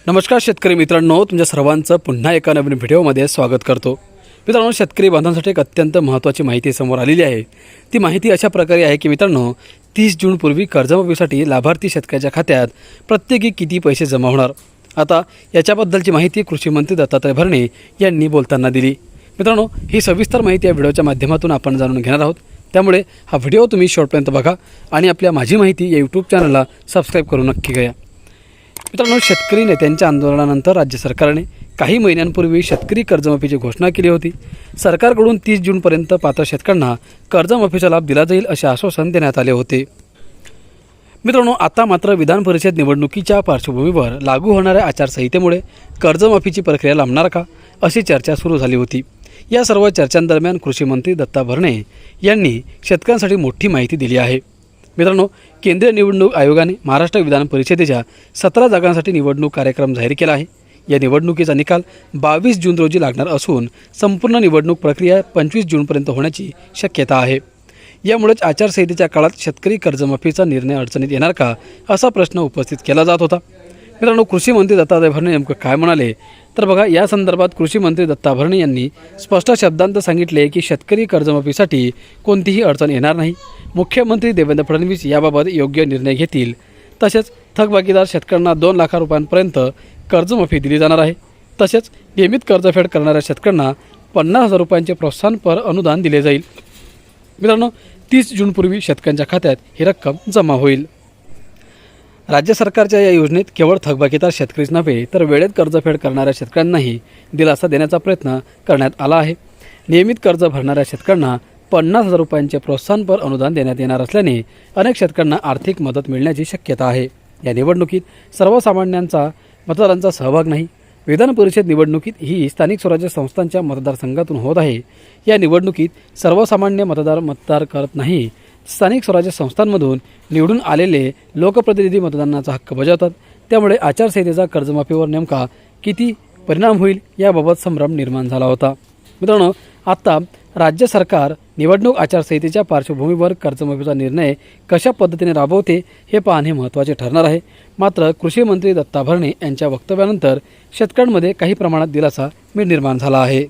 नमस्कार शेतकरी मित्रांनो, तुमच्या सर्वांचं पुन्हा एका नवीन व्हिडिओमध्ये स्वागत करतो। मित्रांनो, शेतकरी बांधवांसाठी एक अत्यंत महत्त्वाची माहिती समोर आलेली आहे। ती माहिती अशा प्रकारे आहे की मित्रांनो, 30 जूनपूर्वी कर्जमाफीसाठी लाभार्थी शेतकऱ्याच्या खात्यात प्रत्येकी किती पैसे जमा होणार। आता याच्याबद्दलची माहिती कृषी मंत्री दत्तात्रय भरणे यांनी बोलताना दिली। मित्रांनो, ही सविस्तर माहिती या व्हिडिओच्या माध्यमातून आपण जाणून घेणार आहोत, त्यामुळे हा व्हिडिओ तुम्ही शेवटपर्यंत बघा आणि आपल्या माझी माहिती या यूट्यूब चॅनलला सबस्क्राईब करू नक्की घ्या। मित्रांनो, शेतकरी नेत्यांच्या आंदोलनानंतर राज्य सरकारने काही महिन्यांपूर्वी शेतकरी कर्जमाफीची घोषणा केली होती। सरकारकडून 30 जूनपर्यंत पात्र शेतकऱ्यांना कर्जमाफीचा लाभ दिला जाईल असे आश्वासन देण्यात आले होते। मित्रांनो, आता मात्र विधान परिषद निवडणुकीच्या पार्श्वभूमीवर लागू होणाऱ्या आचारसंहितेमुळे कर्जमाफीची प्रक्रिया लांबणार का, अशी चर्चा सुरू झाली होती। या सर्व चर्चांदरम्यान कृषी मंत्री दत्ता भरणे यांनी शेतकऱ्यांसाठी मोठी माहिती दिली आहे। मित्रांनो, केंद्रीय निवडणूक आयोगाने महाराष्ट्र विधान परिषदेच्या 17 जागांसाठी निवडणूक कार्यक्रम जाहीर केला आहे। या निवडणुकीचा निकाल 22 जून रोजी लागणार असून संपूर्ण निवडणूक प्रक्रिया 25 जूनपर्यंत होण्याची शक्यता आहे। यामुळेच आचारसंहितेच्या काळात शेतकरी कर्जमाफीचा निर्णय अडचणीत येणार का, असा प्रश्न उपस्थित केला जात होता। मित्रांनो, कृषी मंत्री दत्तात्रय भरणे नेमकं काय म्हणाले तर बघा, या संदर्भात कृषी मंत्री दत्ता भरणे यांनी स्पष्ट शब्दांत सांगितले की शेतकरी कर्जमाफीसाठी कोणतीही अडचण येणार नाही। मुख्यमंत्री देवेंद्र फडणवीस याबाबत योग्य निर्णय घेतील। तसेच थकबाकीदार शेतकऱ्यांना 2 लाख रुपयांपर्यंत कर्जमाफी दिली जाणार आहे। तसेच नियमित कर्जफेड करणाऱ्या शेतकऱ्यांना 50,000 रुपयांचे प्रोत्साहनपर अनुदान दिले जाईल। मित्रांनो, 30 जूनपूर्वी शेतकऱ्यांच्या खात्यात ही रक्कम जमा होईल। राज्य सरकारच्या या योजनेत केवळ थकबाकीदार शेतकरीच नव्हे तर वेळेत कर्जफेड करणाऱ्या शेतकऱ्यांनाही दिलासा देण्याचा प्रयत्न करण्यात आला आहे। नियमित कर्ज भरणाऱ्या शेतकऱ्यांना 50,000 रुपयांचे प्रोत्साहनपर अनुदान देण्यात येणार असल्याने अनेक शेतकऱ्यांना आर्थिक मदत मिळण्याची शक्यता आहे। या निवडणुकीत सर्वसामान्यांचा मतदारांचा सहभाग नाही। विधान परिषद निवडणुकीत ही स्थानिक स्वराज्य संस्थांच्या मतदारसंघातून होत आहे। या निवडणुकीत सर्वसामान्य मतदार करत नाही। स्थानिक स्वराज्य संस्थांमधून निवडून आलेले लोकप्रतिनिधी मतदानाचा हक्क बजावतात। त्यामुळे आचारसंहितेचा कर्जमाफीवर नेमका किती परिणाम होईल याबाबत संभ्रम निर्माण झाला होता। मित्रांनो, आता राज्य सरकार निवडणूक आचारसंहितेच्या पार्श्वभूमीवर कर्जमाफीचा निर्णय कशा पद्धतीने राबवते हे पाहणे महत्त्वाचे ठरणार आहे। मात्र कृषी मंत्री दत्ता भरणे यांच्या वक्तव्यानंतर शेतकऱ्यांमध्ये काही प्रमाणात दिलासा निर्माण झाला आहे।